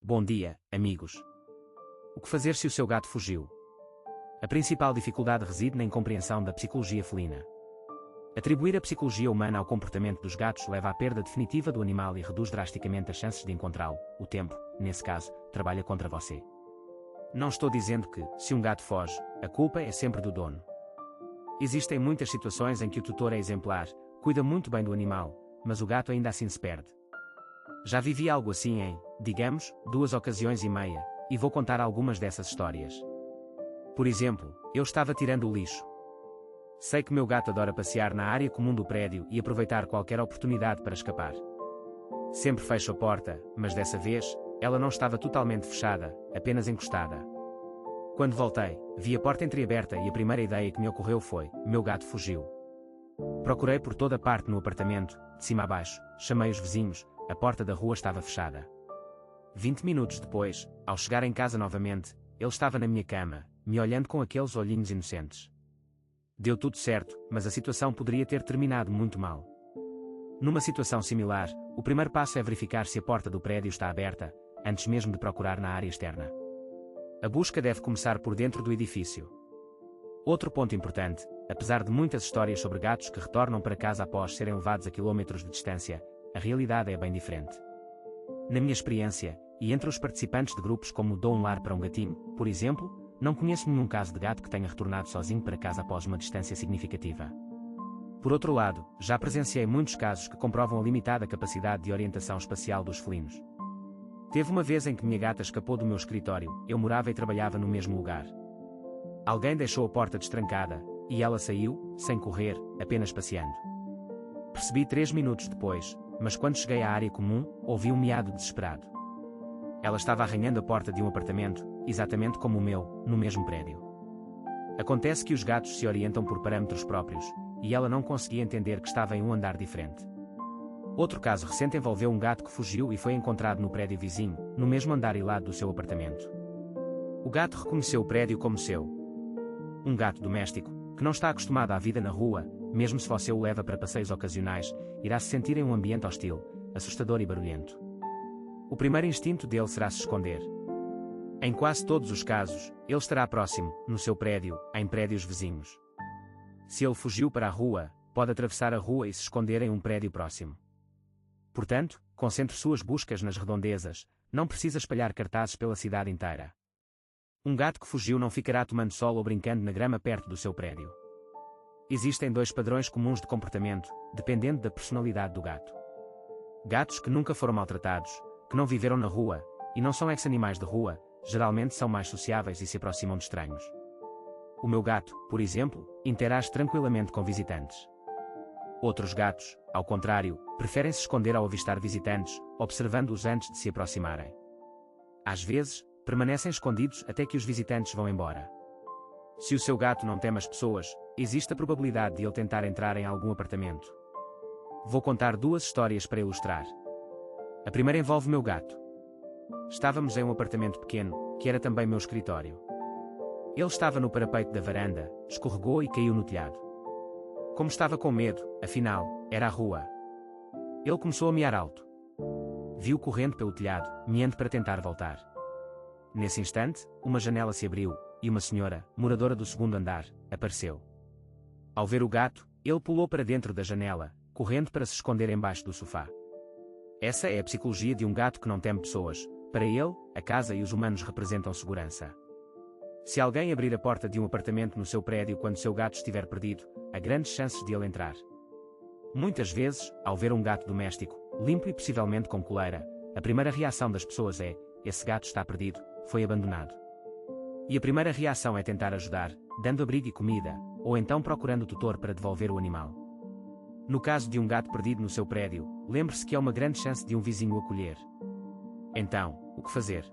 Bom dia, amigos. O que fazer se o seu gato fugiu? A principal dificuldade reside na incompreensão da psicologia felina. Atribuir a psicologia humana ao comportamento dos gatos leva à perda definitiva do animal e reduz drasticamente as chances de encontrá-lo. O tempo, nesse caso, trabalha contra você. Não estou dizendo que, se um gato foge, a culpa é sempre do dono. Existem muitas situações em que o tutor é exemplar, cuida muito bem do animal, mas o gato ainda assim se perde. Já vivi algo assim em, digamos, 2 ocasiões e meia, e vou contar algumas dessas histórias. Por exemplo, eu estava tirando o lixo. Sei que meu gato adora passear na área comum do prédio e aproveitar qualquer oportunidade para escapar. Sempre fecho a porta, mas dessa vez, ela não estava totalmente fechada, apenas encostada. Quando voltei, vi a porta entreaberta e a primeira ideia que me ocorreu foi: meu gato fugiu. Procurei por toda parte no apartamento, de cima a baixo, chamei os vizinhos, a porta da rua estava fechada. 20 minutos depois, ao chegar em casa novamente, ele estava na minha cama, me olhando com aqueles olhinhos inocentes. Deu tudo certo, mas a situação poderia ter terminado muito mal. Numa situação similar, o primeiro passo é verificar se a porta do prédio está aberta, antes mesmo de procurar na área externa. A busca deve começar por dentro do edifício. Outro ponto importante: apesar de muitas histórias sobre gatos que retornam para casa após serem levados a quilómetros de distância, a realidade é bem diferente. Na minha experiência, e entre os participantes de grupos como Dou um Lar para um Gatinho, por exemplo, não conheço nenhum caso de gato que tenha retornado sozinho para casa após uma distância significativa. Por outro lado, já presenciei muitos casos que comprovam a limitada capacidade de orientação espacial dos felinos. Teve uma vez em que minha gata escapou do meu escritório, eu morava e trabalhava no mesmo lugar. Alguém deixou a porta destrancada, e ela saiu, sem correr, apenas passeando. Percebi 3 minutos depois, mas quando cheguei à área comum, ouvi um miado desesperado. Ela estava arranhando a porta de um apartamento, exatamente como o meu, no mesmo prédio. Acontece que os gatos se orientam por parâmetros próprios, e ela não conseguia entender que estava em um andar diferente. Outro caso recente envolveu um gato que fugiu e foi encontrado no prédio vizinho, no mesmo andar e lado do seu apartamento. O gato reconheceu o prédio como seu. Um gato doméstico, que não está acostumado à vida na rua, mesmo se você o leva para passeios ocasionais, irá se sentir em um ambiente hostil, assustador e barulhento. O primeiro instinto dele será se esconder. Em quase todos os casos, ele estará próximo, no seu prédio, em prédios vizinhos. Se ele fugiu para a rua, pode atravessar a rua e se esconder em um prédio próximo. Portanto, concentre suas buscas nas redondezas, não precisa espalhar cartazes pela cidade inteira. Um gato que fugiu não ficará tomando sol ou brincando na grama perto do seu prédio. Existem 2 padrões comuns de comportamento, dependendo da personalidade do gato. Gatos que nunca foram maltratados, que não viveram na rua, e não são ex-animais de rua, geralmente são mais sociáveis e se aproximam de estranhos. O meu gato, por exemplo, interage tranquilamente com visitantes. Outros gatos, ao contrário, preferem se esconder ao avistar visitantes, observando-os antes de se aproximarem. Às vezes, permanecem escondidos até que os visitantes vão embora. Se o seu gato não teme as pessoas, existe a probabilidade de ele tentar entrar em algum apartamento. Vou contar 2 histórias para ilustrar. A primeira envolve meu gato. Estávamos em um apartamento pequeno, que era também meu escritório. Ele estava no parapeito da varanda, escorregou e caiu no telhado. Como estava com medo, afinal, era a rua. Ele começou a miar alto. Vi-o correndo pelo telhado, miando para tentar voltar. Nesse instante, uma janela se abriu, e uma senhora, moradora do 2º andar, apareceu. Ao ver o gato, ele pulou para dentro da janela, correndo para se esconder embaixo do sofá. Essa é a psicologia de um gato que não teme pessoas. Para ele, a casa e os humanos representam segurança. Se alguém abrir a porta de um apartamento no seu prédio quando seu gato estiver perdido, há grandes chances de ele entrar. Muitas vezes, ao ver um gato doméstico, limpo e possivelmente com coleira, a primeira reação das pessoas é: esse gato está perdido, foi abandonado. E a primeira reação é tentar ajudar, dando abrigo e comida, ou então procurando o tutor para devolver o animal. No caso de um gato perdido no seu prédio, lembre-se que há uma grande chance de um vizinho o acolher. Então, o que fazer?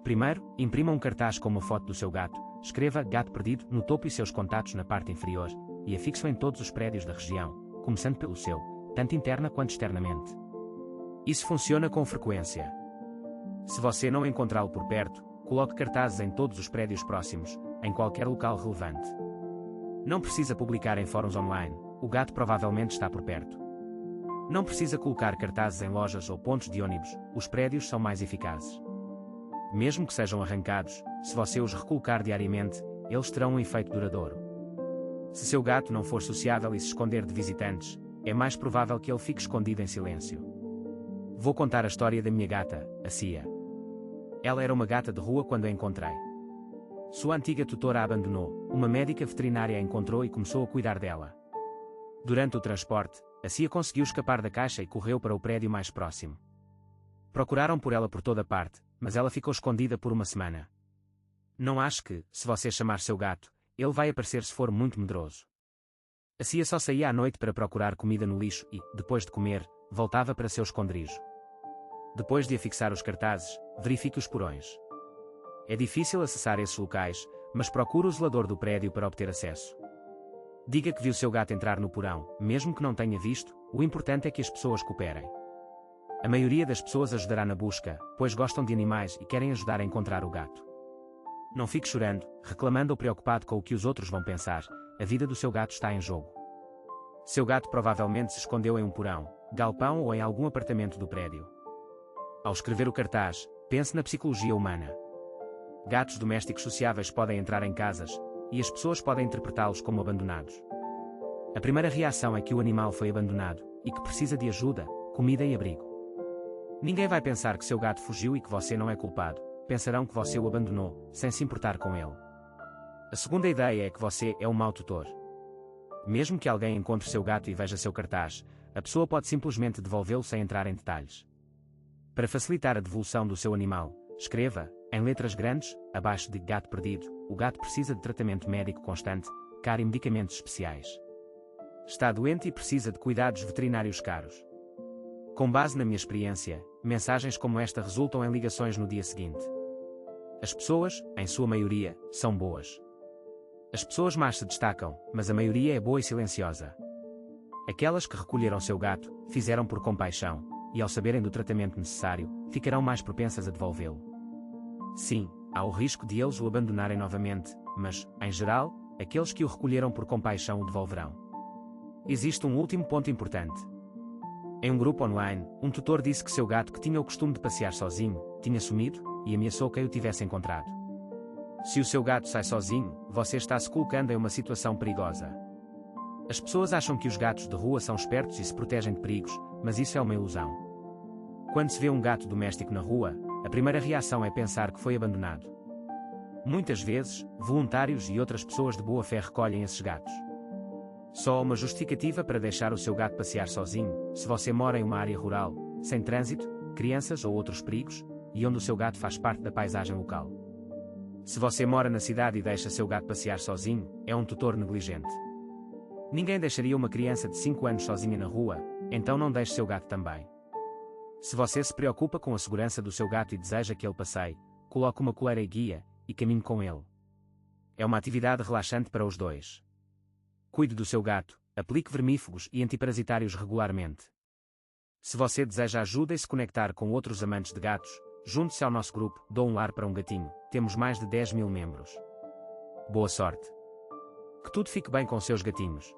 Primeiro, imprima um cartaz com uma foto do seu gato, escreva "gato perdido" no topo e seus contatos na parte inferior, e afixo em todos os prédios da região, começando pelo seu, tanto interna quanto externamente. Isso funciona com frequência. Se você não encontrá-lo por perto, coloque cartazes em todos os prédios próximos, em qualquer local relevante. Não precisa publicar em fóruns online, o gato provavelmente está por perto. Não precisa colocar cartazes em lojas ou pontos de ônibus, os prédios são mais eficazes. mesmo que sejam arrancados, se você os recolocar diariamente, eles terão um efeito duradouro. Se seu gato não for sociável e se esconder de visitantes, é mais provável que ele fique escondido em silêncio. Vou contar a história da minha gata, a Cia. Ela era uma gata de rua quando a encontrei. Sua antiga tutora a abandonou, uma médica veterinária a encontrou e começou a cuidar dela. Durante o transporte, a Cia conseguiu escapar da caixa e correu para o prédio mais próximo. Procuraram por ela por toda parte, mas ela ficou escondida por uma semana. Não acho que, se você chamar seu gato, ele vai aparecer se for muito medroso. A Cia só saía à noite para procurar comida no lixo e, depois de comer, voltava para seu esconderijo. Depois de afixar os cartazes, verifique os porões. É difícil acessar esses locais, mas procure o zelador do prédio para obter acesso. Diga que viu seu gato entrar no porão, mesmo que não tenha visto, o importante é que as pessoas cooperem. A maioria das pessoas ajudará na busca, pois gostam de animais e querem ajudar a encontrar o gato. Não fique chorando, reclamando ou preocupado com o que os outros vão pensar, a vida do seu gato está em jogo. Seu gato provavelmente se escondeu em um porão, galpão ou em algum apartamento do prédio. Ao escrever o cartaz, pense na psicologia humana. Gatos domésticos sociáveis podem entrar em casas, e as pessoas podem interpretá-los como abandonados. A primeira reação é que o animal foi abandonado, e que precisa de ajuda, comida e abrigo. Ninguém vai pensar que seu gato fugiu e que você não é culpado, pensarão que você o abandonou, sem se importar com ele. A segunda ideia é que você é um mau tutor. Mesmo que alguém encontre seu gato e veja seu cartaz, a pessoa pode simplesmente devolvê-lo sem entrar em detalhes. Para facilitar a devolução do seu animal, escreva, em letras grandes, abaixo de gato perdido, o gato precisa de tratamento médico constante, caro e medicamentos especiais. Está doente e precisa de cuidados veterinários caros. Com base na minha experiência, mensagens como esta resultam em ligações no dia seguinte. As pessoas, em sua maioria, são boas. As pessoas más se destacam, mas a maioria é boa e silenciosa. Aquelas que recolheram seu gato, fizeram por compaixão, e ao saberem do tratamento necessário, ficarão mais propensas a devolvê-lo. Sim, há o risco de eles o abandonarem novamente, mas, em geral, aqueles que o recolheram por compaixão o devolverão. Existe um último ponto importante. Em um grupo online, um tutor disse que seu gato, que tinha o costume de passear sozinho, tinha sumido, e ameaçou quem o tivesse encontrado. Se o seu gato sai sozinho, você está se colocando em uma situação perigosa. As pessoas acham que os gatos de rua são espertos e se protegem de perigos, mas isso é uma ilusão. Quando se vê um gato doméstico na rua, a primeira reação é pensar que foi abandonado. Muitas vezes, voluntários e outras pessoas de boa fé recolhem esses gatos. Só há uma justificativa para deixar o seu gato passear sozinho, se você mora em uma área rural, sem trânsito, crianças ou outros perigos, e onde o seu gato faz parte da paisagem local. Se você mora na cidade e deixa seu gato passear sozinho, é um tutor negligente. Ninguém deixaria uma criança de 5 anos sozinha na rua, então não deixe seu gato também. Se você se preocupa com a segurança do seu gato e deseja que ele passeie, coloque uma coleira e guia, e caminhe com ele. É uma atividade relaxante para os dois. Cuide do seu gato, aplique vermífugos e antiparasitários regularmente. Se você deseja ajuda e se conectar com outros amantes de gatos, junte-se ao nosso grupo Dou um Lar para um Gatinho, temos mais de 10.000 membros. Boa sorte! Que tudo fique bem com seus gatinhos.